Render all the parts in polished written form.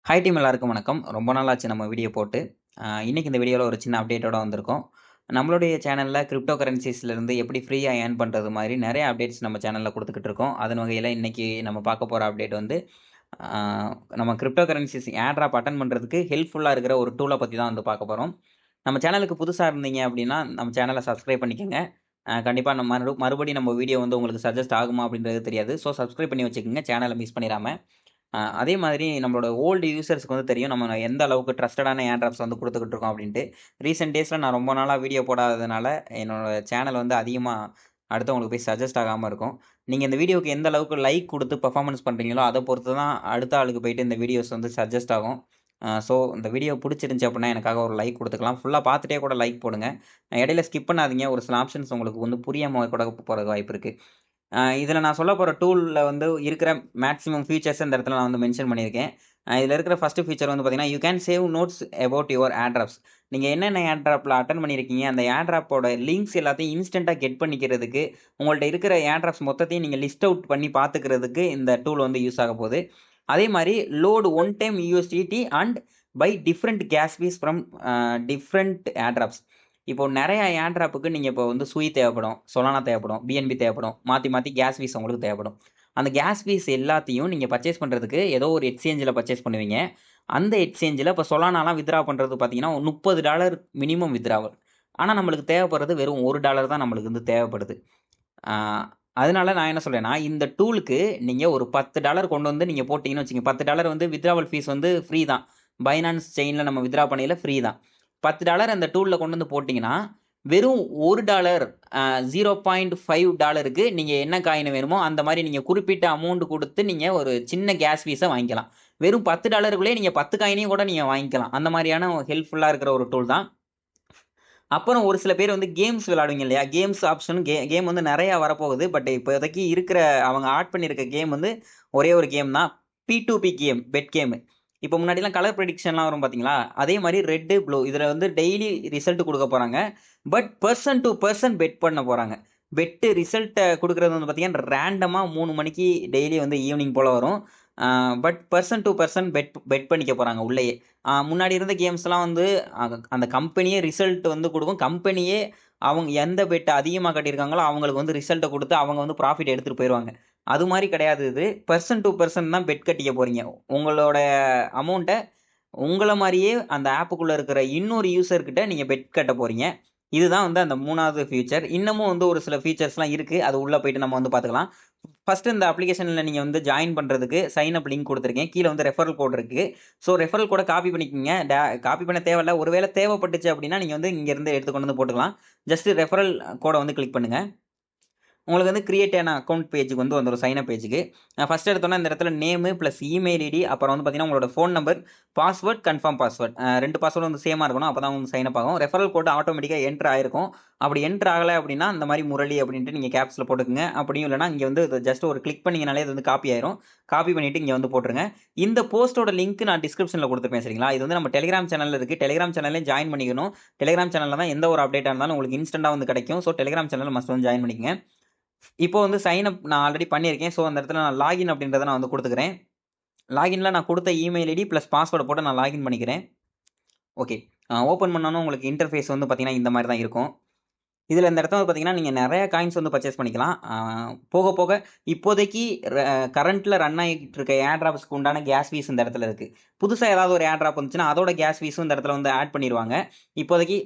Hi team எல்லாருக்கும் வணக்கம். ரொம்ப நாள் ஆச்சு நம்ம வீடியோ போட்டு. இன்னைக்கு இந்த வீடியோவில் ஒரு சின்ன அப்டேட்டோட வந்திருக்கோம். நம்மளுடைய சேனலில் கிரிப்டோ கரன்சிஸ்லேருந்து எப்படி ஃப்ரீயாக ஏர்ன் பண்ணுறது மாதிரி நிறைய அப்டேட்ஸ் நம்ம சேனலில் கொடுத்துக்கிட்டு இருக்கோம். அதன் வகையில் இன்னைக்கு நம்ம பார்க்க போகிற அப்டேட் வந்து நம்ம கிரிப்டோ கரன்சிஸ் ஏர்ட்ராப் அட்டன் பண்ணுறதுக்கு ஹெல்ப்ஃபுல்லாக இருக்கிற ஒரு டூலை பற்றி தான் வந்து பார்க்க போகிறோம். நம்ம சேனலுக்கு புதுசாக இருந்தீங்க அப்படின்னா நம்ம சேனலை சப்ஸ்கிரைப் பண்ணிக்கோங்க. கண்டிப்பாக நம்ம மறுபடியும் நம்ம வீடியோ வந்து உங்களுக்கு சஜஸ்ட் ஆகுமா அப்படின்றது தெரியாது. ஸோ சப்ஸ்கிரைப் பண்ணி வச்சுக்கோங்க, சேனலை மிஸ் பண்ணிடாமல். அதே மாதிரி நம்மளோட ஓல்டு யூசர்ஸ்க்கு வந்து தெரியும் நம்ம எந்த அளவுக்கு ட்ரஸ்டடான ஏர்ட்ராப்ஸ் வந்து கொடுத்துக்கிட்டு இருக்கோம் அப்படின்ட்டு. ரீசெண்ட் டேஸில் நான் ரொம்ப நாளாக வீடியோ போடாததுனால என்னோட சேனல் வந்து அதிகமாக அடுத்தவங்களுக்கு போய் சஜஸ்ட் ஆகாமல் இருக்கும். நீங்கள் இந்த வீடியோவுக்கு எந்த அளவுக்கு லைக் கொடுத்து பர்ஃபார்மன்ஸ் பண்ணுறீங்களோ அதை பொறுத்து தான் அடுத்த ஆளுக்கு போயிட்டு இந்த வீடியோஸ் வந்து சஜஸ்ட் ஆகும். ஸோ இந்த வீடியோ பிடிச்சிருந்துச்சி அப்படின்னா எனக்காக ஒரு லைக் கொடுத்துக்கலாம். ஃபுல்லாக பார்த்துட்டே கூட லைக் போடுங்க. இடையில ஸ்கிப் பண்ணாதீங்க. ஒரு சில ஆப்ஷன்ஸ் உங்களுக்கு வந்து புரியாமல் கூட போகிறதுக்கு வாய்ப்பு இருக்குது. இதில் நான் சொல்ல போகிற டூலில் வந்து இருக்கிற மேக்ஸிமம் ஃபீச்சர்ஸ் இந்த இடத்துல நான் வந்து மென்ஷன் பண்ணியிருக்கேன். இதில் இருக்கிற ஃபஸ்ட்டு ஃபீச்சர் வந்து பார்த்தீங்கன்னா, you can save notes about your airdrops. நீங்கள் என்னென்ன ஏர்ட்ராப்பில் அட்டன் பண்ணியிருக்கீங்க, அந்த ஏர்ட்ராப்போட லிங்க்ஸ் எல்லாத்தையும் இன்ஸ்டண்ட்டாக கெட் பண்ணிக்கிறதுக்கு, உங்கள்கிட்ட இருக்கிற ஏர்ட்ராப்ஸ் மொத்தத்தையும் நீங்கள் லிஸ்ட் அவுட் பண்ணி பார்த்துக்கிறதுக்கு இந்த டூல் வந்து யூஸ் ஆக போகுது. அதே மாதிரி load one time USDT and by different gas fees from different airdrops. இப்போ நிறைய ஏர்ட்ராப்புக்கு நீங்கள் இப்போ வந்து சுய் தேவைப்படும், சொலானா தேவைப்படும், பிஎன்பி தேவைப்படும், மாற்றி கேஸ் ஃபீஸ் உங்களுக்கு தேவைப்படும். அந்த கேஸ் ஃபீஸ் எல்லாத்தையும் நீங்கள் பர்ச்சேஸ் பண்ணுறதுக்கு ஏதோ ஒரு எக்ஸ்சேஞ்சில் பர்ச்சேஸ் பண்ணுவீங்க. அந்த எக்ஸ்சேஞ்சில் இப்போ சொலானாலாம் வித்ரா பண்ணுறது பார்த்தீங்கன்னா $30 மினிமம் வித்ராவல். ஆனால் நம்மளுக்கு தேவைப்படுறது வெறும் $1 தான் நம்மளுக்கு வந்து தேவைப்படுது. அதனால நான் என்ன சொல்கிறேன்னா, இந்த டூலுக்கு நீங்கள் ஒரு $10 கொண்டு வந்து நீங்கள் போட்டிங்கன்னு வச்சுங்க, $10 வந்து வித்ராவல் ஃபீஸ் வந்து ஃப்ரீ தான். பைனான்ஸ் செயினில் நம்ம வித்ரா பண்ணையில் ஃப்ரீ தான். $10 அந்த டூலில் கொண்டு வந்து போட்டிங்கன்னா வெறும் $1 $0.5க்கு நீங்கள் என்ன காயின் வேணுமோ அந்த மாதிரி நீங்கள் குறிப்பிட்ட அமௌண்ட் கொடுத்து நீங்கள் ஒரு சின்ன கேஸ் ஃபீஸை வாங்கிக்கலாம். வெறும் $10க்குள்ளே நீங்கள் 10 காயினையும் கூட நீங்கள் வாங்கிக்கலாம். அந்த மாதிரியான ஹெல்ப்ஃபுல்லாக இருக்கிற ஒரு டூல் தான். அப்புறம் ஒரு சில பேர் வந்து கேம்ஸ் விளையாடுவீங்க இல்லையா, கேம்ஸ் ஆப்ஷன் கேம் வந்து நிறையா வரப்போகுது. பட் இப்போதைக்கு இருக்கிற அவங்க ஆட் பண்ணியிருக்க கேம் வந்து ஒரே ஒரு கேம் தான், P2P கேம், பெட் கேமு. இப்போ முன்னாடிலாம் கலர் ப்ரெடிக்ஷன்லாம் வரும் பார்த்தீங்களா, அதே மாதிரி ரெட்டு ப்ளூ இதில் வந்து டெய்லி ரிசல்ட் கொடுக்க போகிறாங்க. But person to person bet பண்ண போகிறாங்க. பெட்டு ரிசல்ட்டை கொடுக்குறது வந்து பார்த்தீங்கன்னா ரேண்டமாக 3 மணிக்கு டெய்லி வந்து ஈவினிங் போல் வரும். But person to person bet பண்ணிக்க போகிறாங்க உள்ளேயே. முன்னாடி இருந்த கேம்ஸ்லாம் வந்து அந்த கம்பெனியே ரிசல்ட் வந்து கொடுக்கும். கம்பெனியே அவங்க எந்த பெட் அதிகமாக கட்டியிருக்காங்களோ அவங்களுக்கு வந்து ரிசல்ட்டை கொடுத்து அவங்க வந்து ப்ராஃபிட் எடுத்துகிட்டு போயிடுவாங்க. அது மாதிரி கிடையாது இது. பர்சன் டு பர்சன் தான் பெட் கட்டிக்க போகிறீங்க. உங்களோட அமௌண்ட்டை உங்களை மாதிரியே அந்த ஆப்புக்குள்ளே இருக்கிற இன்னொரு யூசர்கிட்ட நீங்கள் பெட் கட்ட போகிறீங்க. இதுதான் வந்து அந்த 3வது ஃபீச்சர். இன்னமும் வந்து ஒரு சில ஃபீச்சர்ஸ்லாம் இருக்குது. அது உள்ளே போயிட்டு நம்ம வந்து பார்த்துக்கலாம். ஃபஸ்ட்டு இந்த அப்ளிகேஷனில் நீங்கள் வந்து ஜாயின் பண்ணுறதுக்கு சைன் அப் லிங்க் கொடுத்துருக்கேன். கீழே வந்து ரெஃபரல் கோட் இருக்குது. ஸோ ரெஃபரல் கோடை காப்பி பண்ணிக்கோங்க. காப்பி பண்ண தேவையில்ல. ஒருவேளை தேவைப்பட்டுச்சு அப்படின்னா நீங்கள் வந்து இங்கேருந்து எடுத்து கொண்டு வந்து போட்டுக்கலாம். ஜஸ்ட்டு ரெஃபரல் கோடை வந்து கிளிக் பண்ணுங்கள். உங்களுக்கு வந்து கிரியேட் ஆன அக்கௌண்ட் பேஜுக்கு வந்து வந்துடும், சைன் அப் பேஜுக்கு. ஃபஸ்ட் எடுத்தோன்னா இந்த இடத்துல நேமு ப்ளஸ் இமெயில் ஐடி, அப்புறம் வந்து பார்த்தீங்கன்னா உங்களோட phone number, password, confirm password 2 password வந்து சேமாக இருக்கணும். அப்போ தான் வந்து சைன் அப் ஆகும். ரெஃபரல் கோட் ஆட்டோமேட்டிக்காக என்ட்ரு ஆயிருக்கும். அப்படி என்ட்ரு ஆகலை அப்படின்னா இந்த மாதிரி முரளி அப்படின்ட்டு நீங்கள் கேப்ஸில் போட்டுக்குங்க. அப்படியும் இல்லைனா இங்கே வந்து ஜஸ்ட் ஒரு கிளிக் பண்ணிங்கனாலே இது வந்து காப்பி ஆயிரும். காப்பி பண்ணிவிட்டு இங்கே வந்து போட்டுருங்க. இந்த போஸ்ட்டோட லிங்க் நான் டிஸ்கிரிப்ஷனில் கொடுத்துருப்பேன், சரிங்களா. இது வந்து நம்ம டெலிகிராம் சேனலில் இருக்குது. டெலிகிராம் சேனல்லையும் ஜாயின் பண்ணிக்கணும். டெலிகிராம் சேனலில் தான் எந்த ஒரு அப்டேட்டாக இருந்தாலும் உங்களுக்கு இன்ஸ்டண்ட்டாக வந்து கிடைக்கும். ஸோ டெலிகிராம் சேனலில் மஸ்ட் வந்து ஜாயின் பண்ணிக்கங்க. இப்போ வந்து சைன் அப் நான் ஆல்ரெடி பண்ணியிருக்கேன். ஸோ அந்த இடத்துல நான் லாகின் அப்படின்றத நான் வந்து கொடுத்துக்கிறேன். லாகின்ல நான் கொடுத்த இமெயில் ஐடி ப்ளஸ் பாஸ்வேர்டை போட்டு நான் லாகின் பண்ணிக்கிறேன். ஓகே, ஓப்பன் பண்ணோன்னா உங்களுக்கு இன்டர்ஃபேஸ் வந்து பார்த்தீங்கன்னா இந்த மாதிரி தான் இருக்கும். இதில் இந்த இடத்துல பார்த்தீங்கன்னா நீங்கள் நிறைய காயின்ஸ் வந்து பர்ச்சேஸ் பண்ணிக்கலாம். போக போக இப்போதைக்கு கரண்ட்டில் ரன் ஆகிட்டு இருக்க ஏர்ட்ராப்ஸ்க்கு உண்டான கேஸ் ஃபீஸ் இந்த இடத்துல இருக்குது. புதுசாக ஏதாவது ஒரு ஏர்ட்ராப் வந்துச்சுன்னா அதோட கேஸ் ஃபீஸும் இந்த இடத்துல வந்து ஆட் பண்ணிடுவாங்க. இப்போதைக்கு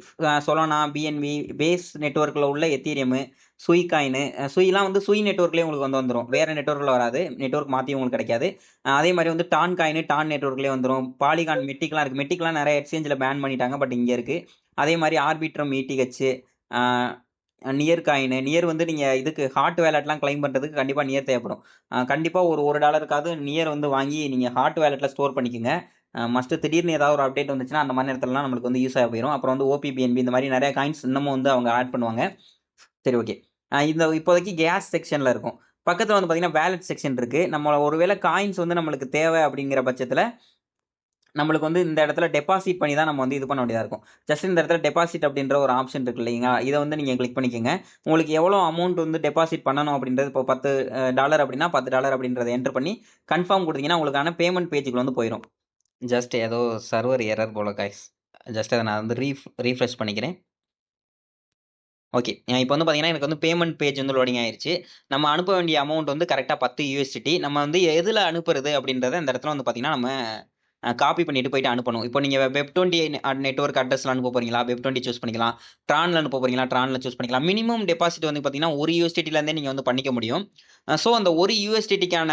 சொலானா, பிஎன்பி, பேஸ் நெட்ஒர்க்கில் உள்ள எத்தீரியமு, சுய் காயின், சுய்லாம் வந்து சுய் நெட்ஒர்க்லேயே உங்களுக்கு வந்து வந்துடும். வேறு நெட்ஒர்க்கில் வராது, நெட்ஒர்க் மாற்றி உங்களுக்கு கிடைக்காது. அதே மாதிரி வந்து டான் காயின் டான் நெட்ஒர்க்லேயே வந்துடும். பாலிகான், மெட்டிக்லாம் இருக்குது. மெட்டிக்லாம் நிறைய எக்ஸ்சேஞ்சில் பேன் பண்ணிட்டாங்க, பட் இங்கே இருக்குது. அதே மாதிரி Arbitrum, ETH, near coin, near வந்து நீங்கள் இதுக்கு ஹாட் வேலட்லாம் கிளைம் பண்ணுறதுக்கு கண்டிப்பாக நியர் தேவைப்படும். கண்டிப்பாக ஒரு $1க்காவது நியர் வந்து வாங்கி நீங்கள் ஹாட் வேலட்டில் ஸ்டோர் பண்ணிக்கோங்க. மஸ்ட்டு திடீர்னு ஏதாவது ஒரு அப்டேட் வந்துச்சுன்னா அந்த மாதிரி நேரத்துலலாம் நம்மளுக்கு வந்து யூஸ் ஆகி போயிடும். அப்புறம் வந்து OPBNB இந்த மாதிரி நிறைய காயின்ஸ் இன்னமும் வந்து அவங்க ஆட் பண்ணுவாங்க. சரி, ஓகே. இந்த இப்போதைக்கு கேஸ் செக்ஷனில் இருக்கும். பக்கத்தில் வந்து பார்த்தீங்கன்னா வேலட் செக்ஷன் இருக்குது. நம்ம ஒருவேளை காயின்ஸ் வந்து நம்மளுக்கு தேவை அப்படிங்கிற பட்சத்தில் நம்மளுக்கு வந்து இந்த இடத்துல டெபாசிட் பண்ணி தான் நம்ம வந்து இது பண்ண வேண்டியதாக இருக்கும். ஜஸ்ட் இந்த இடத்துல டெபாசிட் அப்படின்ற ஒரு ஆப்ஷன் இருக்கு இல்லைங்களா, இதை வந்து நீங்கள் கிளிக் பண்ணிக்கோங்க. உங்களுக்கு எவ்வளோ அமௌண்ட் வந்து டெபாசிட் பண்ணணும் அப்படின்றது, இப்போ $10 அப்படின்னா $10 அப்படின்றத என்ட்ரு பண்ணி கன்ஃபார்ம் கொடுத்தீங்கன்னா உங்களுக்கான பேமெண்ட் பேஜுக்கு வந்து போயிடும். ஜஸ்ட் ஏதோ சர்வர் எரர் போல கைஸ். ஜஸ்ட் அதை நான் வந்து ரீஃப்ரெஷ் பண்ணிக்கிறேன். ஓகே. இப்போ வந்து பார்த்தீங்கன்னா, எனக்கு வந்து பேமெண்ட் பேஜ் வந்து லோடிங் ஆயிருச்சு. நம்ம அனுப்ப வேண்டிய அமௌண்ட் வந்து கரெக்ட்டா 10 யூஎஸ்டிடி. நம்ம வந்து எதுல அனுப்புறது அப்படின்றத இந்த இடத்துல வந்து பார்த்தீங்கன்னா, நம்ம காப்பி பண்ணிட்டு போயிட்டு அனுப்பணும். இப்போ நீங்க வெப்20 நெட்வொர்க் அட்ரஸ்ல அனுப்ப போறீங்களா? வெப்20 சூஸ் பண்ணிக்கலாம். ட்ரான்ல அனுப்ப போறீங்களா? ட்ரான்ல சூஸ் பண்ணிக்கலாம். மினிமம் டெபாசிட் வந்து பார்த்தீங்கன்னா, 1 யூஎஸ்டிடில இருந்தே நீங்க வந்து பண்ணிக்க முடியும். ஸோ அந்த 1 யூஎஸ்டிடிக்கான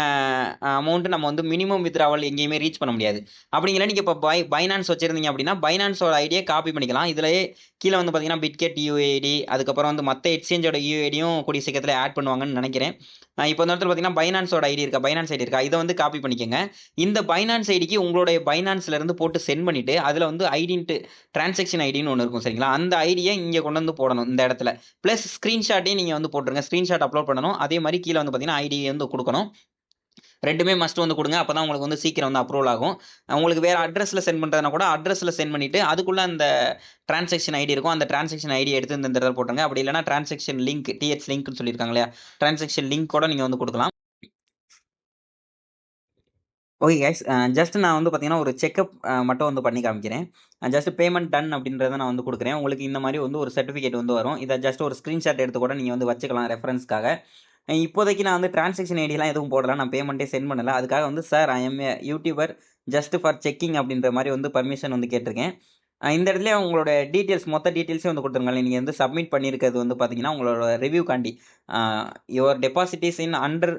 அமௌண்ட் நம்ம வந்து மினிமம் வித்ட்ராவல் எங்கேயுமே ரீச் பண்ண முடியாது. அப்படிங்களா நீங்க இப்போ பைனான்ஸ் வச்சிருந்தீங்க அப்படின்னா, பைனான்ஸோட ஐடியை காப்பி பண்ணிக்கலாம். இதுலயே கீழே வந்து பார்த்தீங்கன்னா, பிட்கெட் யூஐடி அதுக்கப்புறம் வந்து மற்ற எக்ஸ்சேஞ்சோட யூஐடியும் கூடிய சீக்கிரத்தில் ஆட் பண்ணுவாங்கன்னு நினைக்கிறேன். இப்போ இந்த இடத்துல பார்த்தீங்கன்னா, பைனான்ஸோட ஐடி இருக்கா? பைனான்ஸ் ஐடி இருக்கா? இதை வந்து காப்பி பண்ணிக்கோங்க. இந்த பைனான்ஸ் ஐடிக்கு உங்களுடைய பைனான்ஸ்ல இருந்து போட்டு சென்ட் பண்ணிட்டு அதில் வந்து ஐடின்ட்டு டிரான்சாக்ஷன் ஐடின்னு ஒன்று இருக்கும் சரிங்களா? அந்த ஐடியை இங்கே கொண்டு வந்து போடணும் இந்த இடத்துல. ப்ளஸ் ஸ்க்ரீன்ஷாட்டையும் நீங்கள் வந்து போட்டுருங்க. ஸ்க்ரீன்ஷாட் அப்லோட் பண்ணணும். அதே மாதிரி கீழே வந்து பார்த்தீங்கன்னா ஐடி வந்து கொடுக்கணும். ரெண்டுமே மஸ்ட் வந்து கொடுங்க. அப்போ தான் உங்களுக்கு வந்து சீக்கிரம் வந்து அப்ரூவல் ஆகும். உங்களுக்கு வேறு அட்ரஸில் சென்ட் பண்ணுறதுனா கூட அட்ரஸில் சென்ட் பண்ணிவிட்டு அதுக்குள்ளே அந்த டிரான்சாக்ஷன் ஐடி இருக்கும். அந்த டிரான்சாக்ஷன் ஐடி எடுத்து இந்த இடத்துல போட்டுருங்க. அப்படி இல்லைனா டிரான்சாக்ஷன் லிங்க் டிஹெச் லிங்க்னு சொல்லியிருக்காங்க இல்லையா? டிரான்சாக்ஷன் லிங்க் கூட நீங்கள் வந்து கொடுக்கலாம். ஓகே கைஸ், ஜஸ்ட் நான் வந்து பார்த்தீங்கன்னா ஒரு செக்அப் மட்டும் வந்து பண்ணி காமிக்கிறேன். ஜஸ்ட் பேமெண்ட் டன் அப்படின்றத நான் வந்து கொடுக்குறேன். உங்களுக்கு இந்த மாதிரி வந்து ஒரு சர்டிஃபிகேட் வந்து வரும். இதை ஜஸ்ட் ஒரு ஸ்க்ரீன்ஷாட் எடுத்து கூட நீங்கள் வந்து வச்சுக்கலாம் ரெஃபரன்ஸ்க்காக. இப்போதைக்கு நான் வந்து டிரான்சாக்ஷன் ஐடியெலாம் எதுவும் போடல. நான் பேமெண்ட்டே சென்ட் பண்ணல. அதுக்காக வந்து sir I M A YouTuber just for checking அப்படின்ற மாதிரி வந்து பர்மிஷன் வந்து கேட்டிருக்கேன். இந்த இடத்துல உங்களோட டீட்டெயில்ஸ் மொத்த டீட்டெயில்ஸையும் வந்து கொடுத்துருங்க. நீங்கள் வந்து சப்மிட் பண்ணியிருக்கிறது வந்து பார்த்தீங்கன்னா, உங்களோட ரிவ்யூக்காண்டி your deposit is in under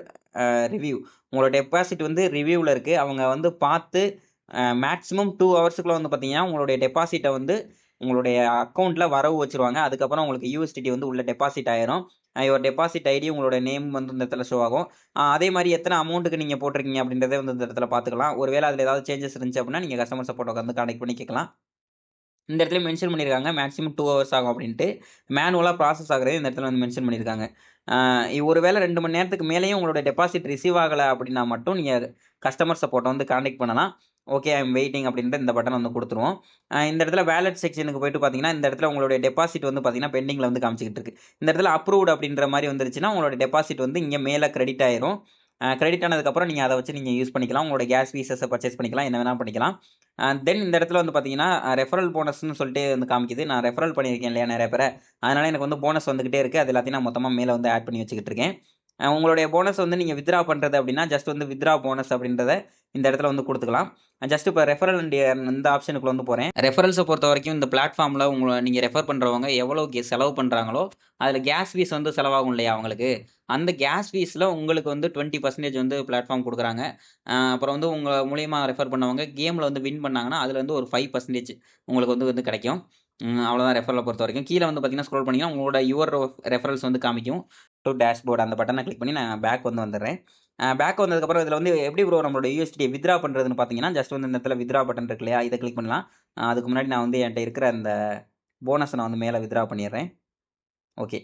review. உங்களோட டெபாசிட் வந்து ரிவ்யூவில் இருக்குது. அவங்க வந்து பார்த்து மேக்ஸிமம் 2 ஹவர்ஸுக்குள்ளே வந்து பார்த்தீங்கன்னா, உங்களுடைய டெபாசிட்டை வந்து உங்களுடைய அக்கௌண்ட்டில் வரவு வச்சுருவாங்க. அதுக்கப்புறம் உங்களுக்கு யூஎஸ்டிடி வந்து உள்ள டெபாசிட் ஆயிரும். யுவர் டெபாசிட் ஐடி உங்களோட நேம் வந்து இந்த இடத்துல ஷோ ஆகும். அதே மாதிரி எத்தனை அமௌண்ட்டுக்கு நீங்கள் போட்டிருக்கீங்க அப்படின்றதே வந்து இந்த இடத்துல பார்த்துக்கலாம். ஒருவேளை அதில் ஏதாவது சேஞ்சஸ் இருந்துச்சு அப்படின்னா நீங்கள் கஸ்டமர் சப்போர்ட்டை வந்து கான்டெக்ட் பண்ணி கேட்கலாம். இந்த இடத்துல மென்ஷன் பண்ணியிருக்காங்க மேக்ஸிமம் 2 ஹவர்ஸ் ஆகும் அப்படின்ட்டு. மேனுவலாக ப்ராசஸ் ஆகிறது இந்த இடத்துல வந்து மென்ஷன் பண்ணியிருக்காங்க. ஒரு வேளை 2 மணி நேரத்துக்கு மேலேயும் உங்களோட டெபாசிட் ரிசீவ் ஆகலை அப்படின்னா மட்டும் நீங்கள் கஸ்டமர் சப்போர்ட்டை வந்து கான்டெக்ட் பண்ணலாம். ஓகே ஐ எம் வெயிட்டிங் அப்படின்ற இந்த பட்டன் வந்து கொடுத்துருவோம். இந்த இடத்துல வேலட் செக்ஷனுக்கு போயிட்டு பார்த்தீங்கன்னா, இந்த இடத்துல உங்களுடைய டெபாசிட் வந்து பார்த்தீங்கன்னா பெண்டிங்கில் வந்து காமிச்சிக்கிட்டு இருக்கு. இந்த இடத்துல அப்ரூவ்டு அப்படின்ற மாதிரி வந்துருச்சுன்னா உங்களோட டெபாசிட் வந்து இங்கே மேலே கிரெடிட் ஆயிரும். கிரெடிட் ஆனதுக்கப்புறம் நீங்கள் அதை வச்சு நீங்கள் யூஸ் பண்ணிக்கலாம். உங்களோட கேஸ் ஃபீஸஸை பர்ச்சேஸ் பண்ணிக்கலாம். என்ன வேணால் பண்ணிக்கலாம். தென் இந்த இடத்துல வந்து பார்த்தீங்கன்னா, ரெஃபரல் போனஸ்ன்னு சொல்லிட்டு வந்து காமிக்குது. நான் ரெஃபரல் பண்ணியிருக்கேன் இல்லையா நிறைய பேரை, அதனால் எனக்கு வந்து போனஸ் வந்துகிட்டே இருக்குது. அது எல்லாத்தையும் நான் மொத்தமாக மேலே வந்து ஆட் பண்ணி வச்சுக்கிட்டு இருக்கேன். உங்களுடைய போனஸ் வந்து நீங்கள் வித்ரா பண்ணுறது அப்படின்னா ஜஸ்ட் வந்து வித்ரா போனஸ் அப்படின்றத இந்த இடத்துல வந்து கொடுத்துக்கலாம். ஜஸ்ட் இப்போ ரெஃபரல் இந்த ஆப்ஷனுக்குள்ள வந்து போகிறேன். ரெஃபரல்ஸை பொறுத்த வரைக்கும் இந்த பிளாட்ஃபார்மில் நீங்கள் ரெஃபர் பண்ணுறவங்க எவ்வளோ செலவு பண்ணுறாங்களோ அதில் கேஸ் ஃபீஸ் வந்து செலவாகும் இல்லையா அவங்களுக்கு, அந்த கேஸ் ஃபீஸில் உங்களுக்கு வந்து 20% வந்து பிளாட்ஃபார்ம் கொடுக்குறாங்க. அப்புறம் வந்து உங்கள் மூலியமா ரெஃபர் பண்ணவங்க கேமில் வந்து வின் பண்ணாங்கன்னா அதில் வந்து ஒரு 5% உங்களுக்கு வந்து கிடைக்கும். அவ்வளோதான் ரெஃபரலை பொறுத்த வரைக்கும். கீழே வந்து பார்த்தீங்கன்னா ஸ்க்ரோல் பண்ணிங்கன்னா உங்களோட யுவர் ரெஃபரல்ஸ் வந்து காமிக்கும். டு டேஷ்போர்டு அந்த பட்டனை கிளிக் பண்ணி நான் பேக் வந்து வந்துடுறேன். பேக் வந்ததுக்கப்புறம் இதில் வந்து எப்படி ப்ரோ நம்மளோட யூஎஸ்டியை வித்ரா பண்ணுறதுன்னு பார்த்தீங்கன்னா, ஜஸ்ட் வந்து இந்த இடத்துல வித்ரா பட்டன் இருக்கு இல்லையா, இதை கிளிக் பண்ணலாம். அதுக்கு முன்னாடி நான் வந்து என்கிட்ட இருக்கிற அந்த போனஸை நான் வந்து மேலே வித்ரா பண்ணிடுறேன். ஓகே.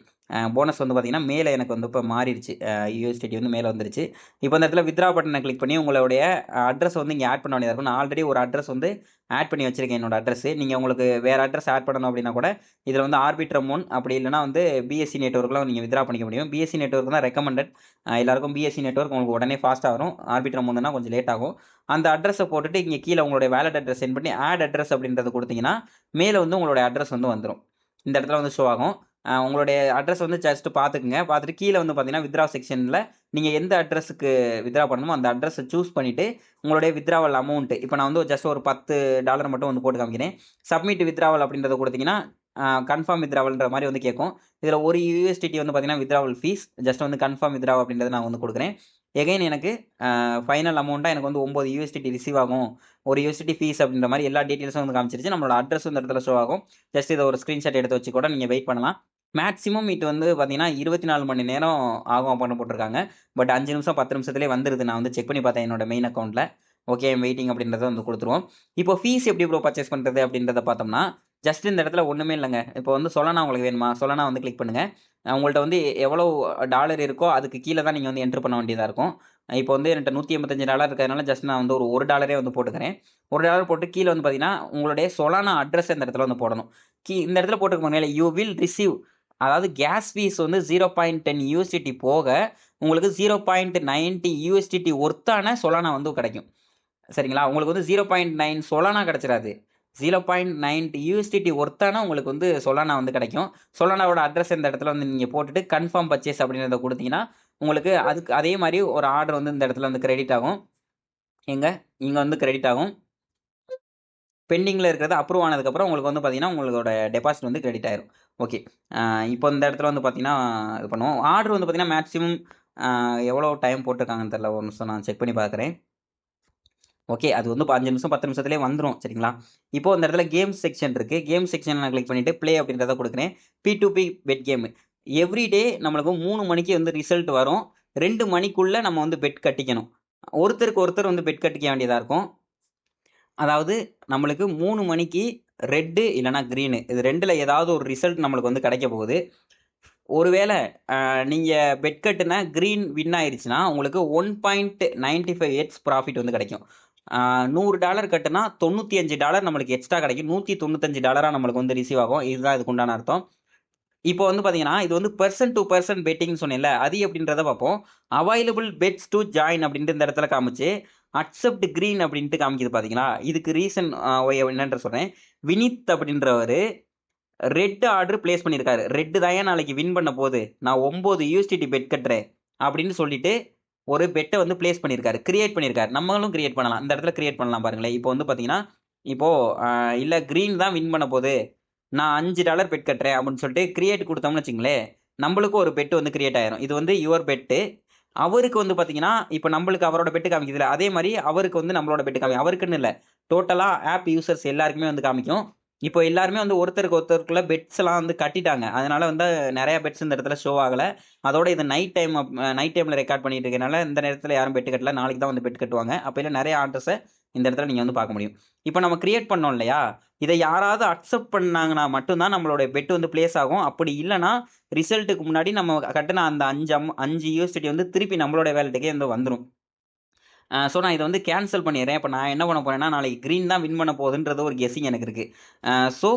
போனஸ் வந்து பார்த்தீங்கன்னா, மேலே எனக்கு வந்து இப்போ மாறிடுச்சு. யூஎஸ்டிடி வந்து மேலே வந்துருச்சு. இப்போ இந்த இடத்துல வித்ரா பட்டனை கிளிக் பண்ணி உங்களுடைய அட்ரஸ் வந்து இங்கே ஆட் பண்ண வேண்டியதாக இருக்கும். நான் ஆல்ரெடி ஒரு அட்ரஸ் வந்து ஆட் பண்ணி வச்சிருக்கேன் என்னோட அட்ரஸ். நீங்கள் உங்களுக்கு வேறு அட்ரஸ் ஆட் பண்ணணும் அப்படின்னா கூட இதில் வந்து ஆர்பிட்ரம் 1 அப்படி இல்லைனா வந்து பிஎஸ்சி நெட்வொர்க்கில் நீங்கள் வித்ரா பண்ணிக்க முடியும். பிஎஸ்சி நெட்வொர்க் தான் ரெக்கமெண்டட். எல்லாருக்கும் பிஎஸ்சி நெட்வொர்க் உங்களுக்கு உடனே ஃபாஸ்ட்டாக வரும். ஆர்பிட்ரம் 1னா கொஞ்சம் லேட் ஆகும். அந்த அட்ரஸை போட்டுட்டு இங்கே கீழே உங்களுடைய வேலட் அட்ரஸ் சென்ட் பண்ணி ஆட் அட்ரஸ் அப்படின்றத கொடுத்தீங்கன்னா மேலே வந்து உங்களுடைய அட்ரஸ் வந்து வந்துடும். இந்த இடத்துல வந்து ஷோ ஆகும். உங்களுடைய அட்ரஸ் வந்து ஜஸ்ட் பார்த்துக்குங்க. பார்த்துட்டு கீழே வந்து பார்த்தீங்கன்னா வித்ரா செக்ஷனில் நீங்கள் எந்த அட்ரஸுக்கு வித்ரா பண்ணணுமோ அந்த அட்ரஸை சூஸ் பண்ணிவிட்டு உங்களுடைய வித்ராவல் அமௌண்ட்டு இப்போ நான் வந்து ஜஸ்ட் ஒரு $10 மட்டும் வந்து போட்டு காமிக்கிறேன். சப்மிட் வித்ராவல் அப்படின்றத கொடுத்தீங்கன்னா கன்ஃபார்ம் வித்ராவல்ன்ற மாதிரி வந்து கேட்கும். இதில் ஒரு யூஎஸ்டிடி வந்து பார்த்தீங்கன்னா வித்ராவல் ஃபீஸ் ஜஸ்ட் வந்து கன்ஃபார்ம் வித்ராவல் அப்படின்றத நான் வந்து கொடுக்குறேன். எகைன் எனக்கு ஃபைனல் அமௌண்ட்டாக எனக்கு வந்து 9 யூஎஸ்டிடி ரிசீவ் ஆகும். ஒரு யூஎஸ்டிடி ஃபீஸ் அப்படின்ற மாதிரி எல்லா டீட்டெயில்ஸும் வந்து காமிச்சிருச்சு. நம்மளோட அட்ரஸ் இந்த இடத்துல ஷோ ஆகும். ஜஸ்ட் இதை ஒரு ஸ்க்ரீன்ஷாட் எடுத்து வச்சு கூட நீங்கள் வெயிட் பண்ணலாம். மேக்ஸிமம் இது வந்து பார்த்தீங்கன்னா 24 மணி நேரம் ஆகும் அப்படின்னு போட்டிருக்காங்க. பட் 5 நிமிஷம் 10 நிமிஷத்துலேயே வந்துடுது. நான் வந்து செக் பண்ணி பார்த்தேன் என்னோட மெயின் அக்கௌண்ட்டில். ஓகே வெயிட்டிங் அப்படின்றத வந்து கொடுத்துருவோம். இப்போ ஃபீஸ் எப்படி ப்ரோ பர்ச்சேஸ் பண்ணுறது அப்படின்றத பார்த்தோம்னா, ஜஸ்ட் இந்த இடத்துல ஒன்றுமே இல்லைங்க. இப்போ வந்து சொலனா உங்களுக்கு வேணுமா, சொலனா வந்து கிளிக் பண்ணுங்கள். உங்கள்கிட்ட வந்து எவ்வளோ டாலர் இருக்கோ அதுக்கு கீழே தான் நீங்கள் வந்து என்ட்ரு பண்ண வேண்டியதாக இருக்கும். இப்போ வந்து என்கிட்ட $185 இருக்கிறதுனால ஜஸ்ட் நான் வந்து ஒரு $1 வந்து போட்டுக்கிறேன். $1 போட்டு கீழே வந்து பார்த்தீங்கன்னா உங்களுடைய சொலானா அட்ரஸ் இந்த இடத்துல வந்து போடணும். இந்த இடத்துல போட்டுக்க மேலே யூ வில் ரிசீவ், அதாவது கேஸ் ஃபீஸ் வந்து 0.10 யூஎஸ்டிடி போக உங்களுக்கு 0.90 யூஎஸ்டிடி ஒர்த்தான சொலானா வந்து கிடைக்கும். சரிங்களா? உங்களுக்கு வந்து 0.9 சொலானா கிடைச்சிராது. 0.9 யூஎஸ்டிடி ஒர்த்தான உங்களுக்கு வந்து சொலானா வந்து கிடைக்கும். சொலானாவோட அட்ரஸ் இந்த இடத்துல வந்து நீங்க போட்டுட்டு கன்ஃபார்ம் பர்ச்சேஸ் அப்படின்றத குடுத்தீங்கன்னா, உங்களுக்கு அதுக்கு அதே மாரி ஒரு ஆர்டர் வந்து இந்த இடத்துல வந்து கிரெடிட் ஆகும். இங்க வந்து கிரெடிட் ஆகும். பெண்டிங்கில் இருக்கிறது அப்ரூவ் ஆனதுக்கப்புறம் உங்களுக்கு வந்து பார்த்தீங்கன்னா உங்களோட டெபாசிட் வந்து கிரெடிட் ஆயிரும். ஓகே. இப்போ இந்த இடத்துல வந்து பார்த்தீங்கன்னா இது பண்ணுவோம். ஆர்டர் வந்து பார்த்தீங்கன்னா மேக்ஸிமம் எவ்வளோ டைம் போட்டிருக்காங்கன்னு தெரியல. ஒரு நிமிஷம் நான் செக் பண்ணி பார்க்குறேன். ஓகே. அது வந்து 5 நிமிஷம் 10 நிமிஷத்துலேயே வந்துரும். சரிங்களா? இப்போ இந்த இடத்துல கேம் செக்ஷன் இருக்கு. கேம் செக்ஷன் நான் கிளிக் பண்ணிட்டு ப்ளே அப்படின்றத கொடுக்குறேன். P2P bed game. Every day நம்மளுக்கு 3 மணிக்கு வந்து ரிசல்ட் வரும். 2 மணிக்குள்ள நம்ம வந்து பெட் கட்டிக்கணும். ஒருத்தருக்கு ஒருத்தர் வந்து பெட் கட்டிக்க வேண்டியதா இருக்கும். அதாவது நம்மளுக்கு 3 மணிக்கு ரெட்டு இல்லன்னா கிரீனு இது 2ல ஏதாவது ஒரு ரிசல்ட் நம்மளுக்கு வந்து கிடைக்க போகுது. ஒருவேளை நீங்க பெட் கட்டுன கிரீன் வின் ஆயிருச்சுன்னா, உங்களுக்கு 1.95x ப்ராஃபிட் வந்து கிடைக்கும். $100 கட்டுனா $95 நம்மளுக்கு எக்ஸ்ட்ரா கிடைக்கும். $195 நம்மளுக்கு வந்து ரிசீவ் ஆகும். இதுதான் இதுக்கு உண்டான அர்த்தம். இப்போ வந்து பார்த்தீங்கன்னா, இது வந்து பெர்சன் டூ பெர்சன் பெட்டிங்னு சொன்னேன்ல, அது எப்படின்றத பார்ப்போம். அவைலபிள் பெட்ஸ் டூ ஜாயின் அப்படின்ட்டு இந்த இடத்துல காமிச்சு, அக்செப்ட் கிரீன் அப்படின்ட்டு காமிக்குது பார்த்தீங்களா? இதுக்கு ரீசன் என்னன்ற சொல்றேன். வினித் அப்படின்றவரு ரெட் ஆர்டர் பிளேஸ் பண்ணியிருக்காரு. ரெட் தான் நாளைக்கு வின் பண்ண போகுது. நான் 9 யூஎஸ்டிடி பெட் கட்டுறேன் அப்படின்னு சொல்லிட்டு ஒரு பெட்டை வந்து பிளேஸ் பண்ணியிருக்காரு. கிரியேட் பண்ணியிருக்காரு. நம்மளும் கிரியேட் பண்ணலாம். இந்த இடத்துல கிரியேட் பண்ணலாம் பாருங்களேன். இப்போ வந்து பார்த்தீங்கன்னா, இப்போ இல்ல கிரீன் தான் வின் பண்ண போகுது. நான் $5 பெட் கட்டுறேன் அப்படின்னு சொல்லிட்டு கிரியேட் கொடுத்தோம்னு வச்சுங்களேன், நம்மளுக்கும் ஒரு பெட் வந்து கிரியேட் ஆயிரும். இது வந்து யுவர் பெட்டு. அவருக்கு வந்து பார்த்தீங்கன்னா, இப்போ நம்மளுக்கு அவரோட பெட் காமிக்குதுல்ல, அதே மாரி அவருக்கு வந்து நம்மளோட பெட் காமிக்கும். அவருக்குன்னு இல்ல. டோட்டலா ஆப் யூசர்ஸ் எல்லாருக்குமே வந்து காமிக்கும். இப்போ எல்லாருமே வந்து ஒருத்தருக்கு ஒருத்தருக்குள்ள பெட்ஸ்லாம் வந்து கட்டிட்டாங்க. அதனால வந்து நெறைய பெட்ஸ் இந்த இடத்துல ஷோ ஆகல. அதோட இது நைட் டைம்ல ரெக்கார்ட் பண்ணிட்டு இருக்கனால இந்த நேரத்துல யாரும் பெட் கட்டல. நாளைக்கு தான் வந்து பெட் கட்டுவாங்க. அப்பையில நெறைய ஆர்டர்ஸ இந்த இடத்துல நீங்க வந்து பார்க்க முடியும். இப்போ நம்ம கிரியேட் பண்ணோம் இல்லையா? இத யாராவது அக்செப்ட் பண்ணாங்கன்னா மட்டும் தான் நம்மளோட பெட் வந்து பிளேஸ் ஆகும். அப்படி இல்லன்னா, ரிசல்ட்டுக்கு முன்னாடி நம்ம கட்டுன அந்த 5 யூஎஸ்டிடி வந்து திருப்பி நம்மளோட வாலெட்டுக்கே வந்து வந்துரும். ஸோ நான் இத வந்து கேன்சல் பண்ணிடுறேன். இப்ப நான் என்ன பண்ண போறேன்னா, நாளைக்கு கிரீன் தான் வின் பண்ண போகுதுன்றது ஒரு கெஸ்ஸிங் எனக்கு இருக்கு. ஸோ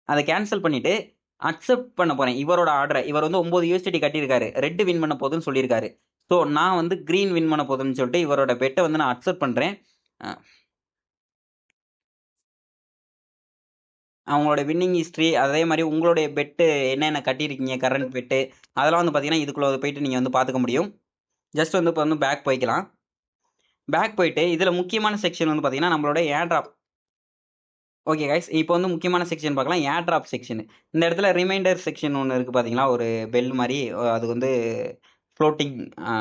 அத கேன்சல் பண்ணிட்டு, அக்செப்ட் பண்ண போறேன். இவரோட ஆர்டர. இவர் வந்து 9 யூஎஸ்டிடி கட்டியிருக்காரு. ரெட் வின் பண்ண போகுதுன்னு சொல்லியிருக்காரு. ஸோ நான் வந்து கிரீன் வின் பண்ண போகுதுன்னு சொல்லிட்டு இவரோட பெட்ட வந்து நான் அக்செப்ட் பண்றேன். அ அவங்களோட வின்னிங் ஹிஸ்டரி, அதே மாரி உங்களுடைய பெட்டு என்னென்ன கட்டியிருக்கீங்க, கரண்ட் பெட்டு, அதெல்லாம் வந்து பார்த்தீங்கன்னா, இதுக்குள்ள போயிட்டு நீங்க வந்து பார்த்துக்க முடியும். ஜஸ்ட் வந்து இப்ப வந்து பேக் போய்க்கலாம். பேக் போயிட்டு, இதுல முக்கியமான செக்ஷன் வந்து பார்த்தீங்கன்னா, நம்மளோட ஏர் ட்ராப். Okay guys. இப்போ வந்து முக்கியமான செக்ஷன் பார்க்கலாம். ஏர் ட்ராப் செக்ஷன். இந்த இடத்துல ரிமைண்டர் செக்ஷன் ஒண்ணு இருக்கு பார்த்தீங்களா? ஒரு பெல் மாரி அது வந்து ஃப்ளோட்டிங் அ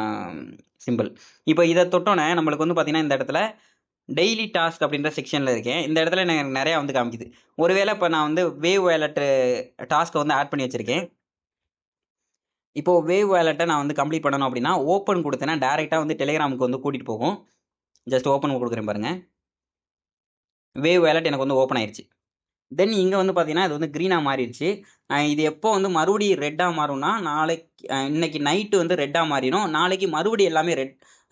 சிம்பல். இப்போ இத தொட்டோனே நம்மளுக்கு வந்து பார்த்தீங்கன்னா, இந்த இடத்துல டெய்லி டாஸ்க் அப்படின்ற செக்ஷன்ல இருக்கேன். இந்த இடத்துல எனக்கு நெறையா வந்து காமிக்குது. ஒருவேளை இப்ப நான் வந்து வேவ் வாலெட் டாஸ்க்க வந்து ஆட் பண்ணி வச்சிருக்கேன். இப்போ வேவ் வாலெட்ட நான் வந்து கம்ப்ளீட் பண்ணணும் அப்படின்னா, ஓப்பன் குடுத்தேன்னா டைரக்ட்டா வந்து டெலிகிராமுக்கு வந்து கூட்டிட்டு போகும். ஜஸ்ட் ஓப்பன் குடுக்குறேன் பாருங்க. வேவ் வாலெட் எனக்கு வந்து ஓப்பன் ஆயிருச்சு. தென் இங்க வந்து பார்த்தீங்கன்னா, இது வந்து கிரீனா மாறிருச்சு. இது எப்போ வந்து மறுபடியும் ரெட்டா மாறும்னா, இன்னைக்கு நைட்டு வந்து ரெட்டா மாறிரும். நாளைக்கு மறுபடியும் எல்லாமே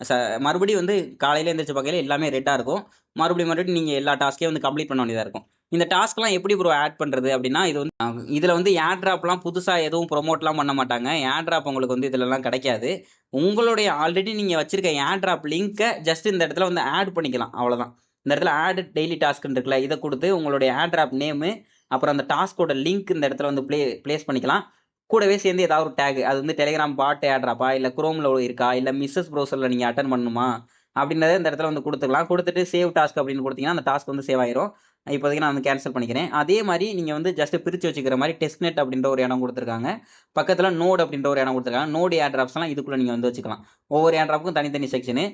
ச மறுபடியும் வந்து காலையில எந்திரிச்சு பார்க்கையில எல்லாமே ரெட்டா இருக்கும். மறுபடியும் நீங்க எல்லா டாஸ்க்கையும் வந்து கம்ப்ளீட் பண்ண வேண்டியதா இருக்கும். இந்த டாஸ்க்லாம் எப்படி ப்ரோ ஆட் பண்றது அப்படின்னா, இது வந்து இதுல வந்து ஏர் டிராப்லாம் புதுசா எதுவும் ப்ரமோட்லாம் பண்ண மாட்டாங்க. ஏர் டிராப் உங்களுக்கு வந்து இதுலலாம் கிடைக்காது. உங்களுடைய ஆல்ரெடி நீங்க வச்சிருக்க ஏர் டிராப் லிங்க்க ஜஸ்ட் இந்த இடத்துல வந்து ஆட் பண்ணிக்கலாம். அவ்வளோதான். இந்த இடத்துல ஆட் டெய்லி டாஸ்க்ன்னு இருக்குல்ல, இத குடுத்து உங்களுடைய ஏர் டிராப் நேமு, அப்புறம் அந்த டாஸ்க்கோட லிங்க் இந்த இடத்துல வந்து பிளேஸ் பண்ணிக்கலாம். கூடவே சேர்ந்து ஏதாவது ஒரு டேக். அது வந்து டெலிகிராம் பாட் ஏர் டிராப்பா, இல்ல குரோம்ல இருக்கா, இல்ல மிஸ்ஸஸ் ப்ரௌசர்ல நீங்க அட்டெண்ட் பண்ணணுமா? அப்படின்றத இந்த இடத்துல வந்து குடுத்துக்கலாம். குடுத்துட்டு சேவ் டாஸ்க் அப்படின்னு குடுத்தீங்கன்னா, அந்த டாஸ்க் வந்து சேவ் ஆயிரும். இப்போதைக்கு நான் வந்து கேன்சல் பண்ணிக்கிறேன். அதே மாரி நீங்க வந்து ஜஸ்ட் பிரிச்சு வச்சுக்கிற மாரி டெஸ்ட் நெட் அப்படின்ற ஒரு இடம் குடுத்துருக்காங்க. பக்கத்துல நோட் அப்படின்ற ஒரு இடம் குடுத்துருக்காங்க. நோட் ஏர் டிராப்ஸ்லாம் இதுக்குள்ள நீங்க வந்து வச்சுக்கலாம். ஒவ்வொரு ஏர் டிராப்புக்கும் தனித்தனி செக்ஷனு.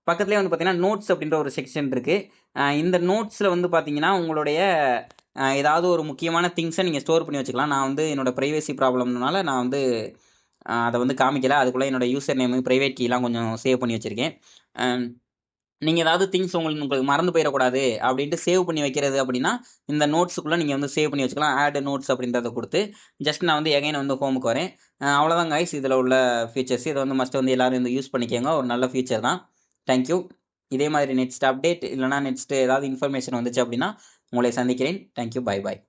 பக்கத்திலேயே வந்து பார்த்தீங்கன்னா, நோட்ஸ் அப்படின்ற ஒரு செக்ஷன் இருக்கு. இந்த நோட்ஸ்ல வந்து பார்த்தீங்கன்னா, உங்களுடைய ஏதாவது ஒரு முக்கியமான திங்ஸ நீங்க ஸ்டோர் பண்ணி வச்சுக்கலாம். நான் வந்து என்னோட பிரைவசி ப்ராப்ளம்னால நான் வந்து அத வந்து காமிக்கல. அதுக்குள்ள என்னோட யூசர் நேமு, பிரைவேட் கீலாம் கொஞ்சம் சேவ் பண்ணி வச்சிருக்கேன். அ நீங்க ஏதாவது திங்ஸ் உங்களுக்கு மறந்து போயிறக்கூடாது அப்படின்ட்டு சேவ் பண்ணி வைக்கிறது அப்படின்னா, இந்த நோட்ஸுக்குள்ள நீங்க வந்து சேவ் பண்ணி வச்சுக்கலாம். ஆட் நோட்ஸ் அப்படின்றத குடுத்து, ஜஸ்ட் நான் வந்து எகைன் வந்து ஹோமுக்கு வரேன். அவ்வளோதான் கைஸ் இதில உள்ள ஃபீச்சர்ஸ். இத வந்து மஸ்ட் வந்து எல்லாரும் வந்து யூஸ் பண்ணிக்கங்க. ஒரு நல்ல ஃபீச்சர் தான். Thank you. இதே மாதிரி நெக்ஸ்ட் அப்டேட் இல்லன்னா நெக்ஸ்ட் ஏதாவது இன்ஃபர்மேஷன் வந்துச்சு அப்படின்னா, உங்களை சந்திக்கிறேன். Thank you. Bye bye.